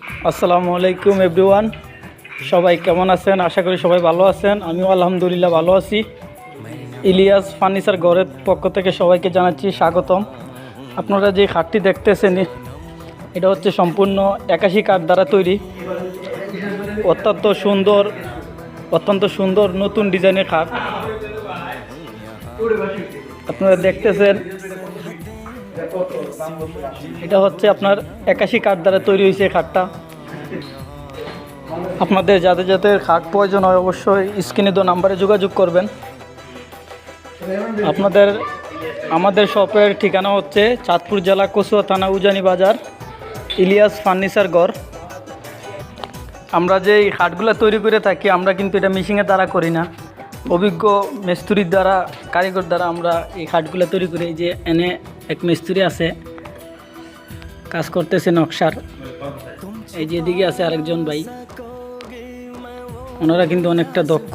আসসালামু আলাইকুম এভরিওয়ান, সবাই কেমন আছেন? আশা করি সবাই ভালো আছেন। আমিও আলহামদুলিল্লাহ ভালো আছি। ইলিয়াস ফার্নিচার ঘরের পক্ষ থেকে সবাইকে জানাচ্ছি স্বাগতম। আপনারা যে খাটটি দেখতেছেন এটা হচ্ছে সম্পূর্ণ 81 কাঠ দ্বারা তৈরি। অত্যন্ত সুন্দর নতুন ডিজাইনের খাট আপনারা দেখতেছেন। এটা হচ্ছে আপনার 81 কাঠ দ্বারা তৈরি হয়েছে খাটটা। আপনাদের যাদের যাদের খাট প্রয়োজন হয় অবশ্যই স্ক্রিনে দেওয়া নাম্বারে যোগাযোগ করবেন। আমাদের শপের ঠিকানা হচ্ছে চাঁদপুর জেলা কচুয়া থানা উজানি বাজার, ইলিয়াস ফার্নিচার ঘর। আমরা যে এই খাটগুলো তৈরি করে থাকি আমরা কিন্তু এটা মেশিনের দ্বারা করি না, অভিজ্ঞ মিস্ত্রির দ্বারা, কারিগর দ্বারা আমরা এই খাটগুলো তৈরি করি। এই যে এনে এক মিস্ত্রি আছে কাজ করতেছে নকশার, এই যে এদিকে আছে আরেকজন ভাই, ওনারা কিন্তু অনেকটা দক্ষ।